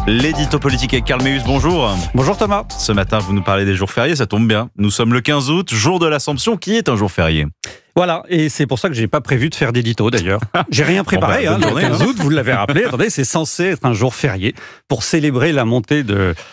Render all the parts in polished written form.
L'édito politique avec Karl Meus, bonjour. Bonjour Thomas. Ce matin, vous nous parlez des jours fériés, ça tombe bien. Nous sommes le 15 août, jour de l'Assomption, qui est un jour férié. Voilà, et c'est pour ça que j'ai pas prévu de faire d'édito d'ailleurs. J'ai rien préparé, bonne journée, le 15 août, vous l'avez rappelé, attendez, c'est censé être un jour férié pour célébrer la montée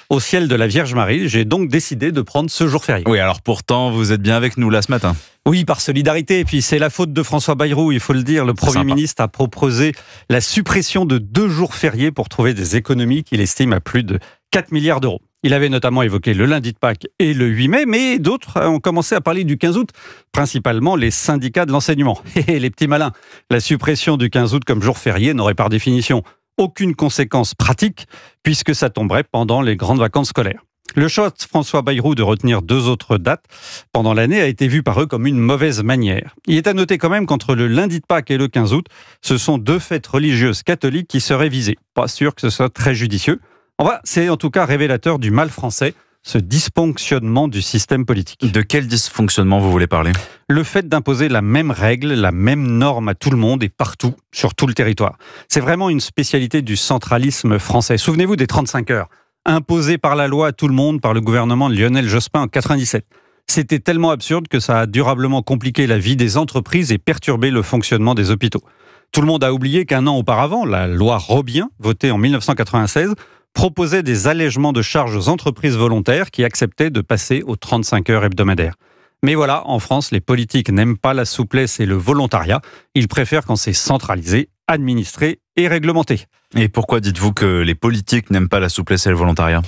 au ciel de la Vierge Marie. J'ai donc décidé de prendre ce jour férié. Oui, alors pourtant, vous êtes bien avec nous là ce matin. Oui, par solidarité, et puis c'est la faute de François Bayrou, il faut le dire. Le Premier ministre a proposé la suppression de 2 jours fériés pour trouver des économies qu'il estime à plus de 4 milliards d'euros. Il avait notamment évoqué le lundi de Pâques et le 8 mai, mais d'autres ont commencé à parler du 15 août, principalement les syndicats de l'enseignement. Et les petits malins, la suppression du 15 août comme jour férié n'aurait par définition aucune conséquence pratique, puisque ça tomberait pendant les grandes vacances scolaires. Le choix de François Bayrou de retenir 2 autres dates pendant l'année a été vu par eux comme une mauvaise manière. Il est à noter quand même qu'entre le lundi de Pâques et le 15 août, ce sont 2 fêtes religieuses catholiques qui seraient visées. Pas sûr que ce soit très judicieux. Enfin, c'est en tout cas révélateur du mal français, ce dysfonctionnement du système politique. De quel dysfonctionnement vous voulez parler ? Le fait d'imposer la même règle, la même norme à tout le monde et partout, sur tout le territoire. C'est vraiment une spécialité du centralisme français. Souvenez-vous des 35 heures, imposées par la loi à tout le monde par le gouvernement de Lionel Jospin en 97. C'était tellement absurde que ça a durablement compliqué la vie des entreprises et perturbé le fonctionnement des hôpitaux. Tout le monde a oublié qu'un an auparavant, la loi Robien, votée en 1996, proposait des allègements de charges aux entreprises volontaires qui acceptaient de passer aux 35 heures hebdomadaires. Mais voilà, en France, les politiques n'aiment pas la souplesse et le volontariat. Ils préfèrent quand c'est centralisé, administré et réglementé. Et pourquoi dites-vous que les politiques n'aiment pas la souplesse et le volontariat ?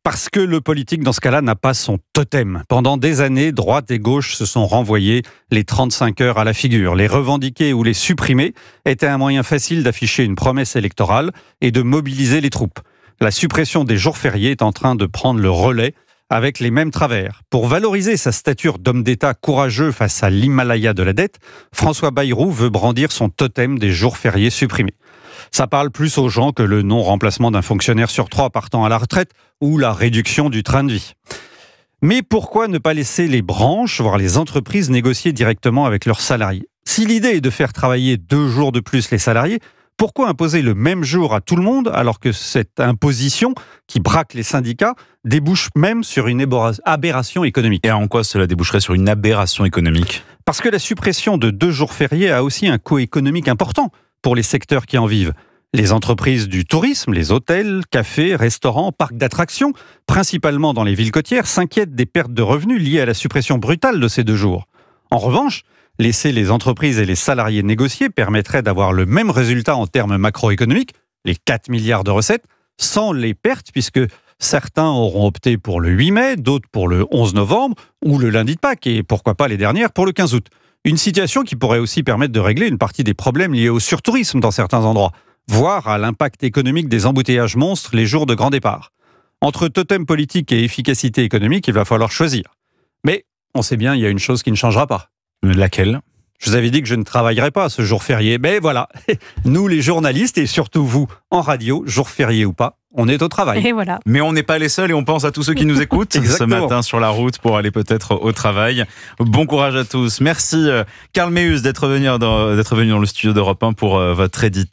Parce que le politique, dans ce cas-là, n'a pas son totem. Pendant des années, droite et gauche se sont renvoyés les 35 heures à la figure. Les revendiquer ou les supprimer était un moyen facile d'afficher une promesse électorale et de mobiliser les troupes. La suppression des jours fériés est en train de prendre le relais avec les mêmes travers. Pour valoriser sa stature d'homme d'État courageux face à l'Himalaya de la dette, François Bayrou veut brandir son totem des jours fériés supprimés. Ça parle plus aux gens que le non-remplacement d'un fonctionnaire sur 3 partant à la retraite ou la réduction du train de vie. Mais pourquoi ne pas laisser les branches, voire les entreprises, négocier directement avec leurs salariés ? Si l'idée est de faire travailler 2 jours de plus les salariés, pourquoi imposer le même jour à tout le monde alors que cette imposition qui braque les syndicats débouche même sur une aberration économique ? Et en quoi cela déboucherait sur une aberration économique ? Parce que la suppression de 2 jours fériés a aussi un coût économique important pour les secteurs qui en vivent. Les entreprises du tourisme, les hôtels, cafés, restaurants, parcs d'attractions, principalement dans les villes côtières, s'inquiètent des pertes de revenus liées à la suppression brutale de ces 2 jours. En revanche, laisser les entreprises et les salariés négocier permettrait d'avoir le même résultat en termes macroéconomiques, les 4 milliards de recettes, sans les pertes, puisque certains auront opté pour le 8 mai, d'autres pour le 11 novembre, ou le lundi de Pâques, et pourquoi pas les dernières pour le 15 août. Une situation qui pourrait aussi permettre de régler une partie des problèmes liés au surtourisme dans certains endroits, voire à l'impact économique des embouteillages monstres les jours de grand départ. Entre totem politique et efficacité économique, il va falloir choisir. Mais on sait bien, il y a une chose qui ne changera pas. Laquelle ? Je vous avais dit que je ne travaillerais pas ce jour férié. Mais voilà, nous les journalistes et surtout vous en radio, jour férié ou pas, on est au travail. Et voilà. Mais on n'est pas les seuls et on pense à tous ceux qui nous écoutent ce matin sur la route pour aller peut-être au travail. Bon courage à tous. Merci Karl Meus d'être venu dans le studio d'Europe 1 pour votre édito.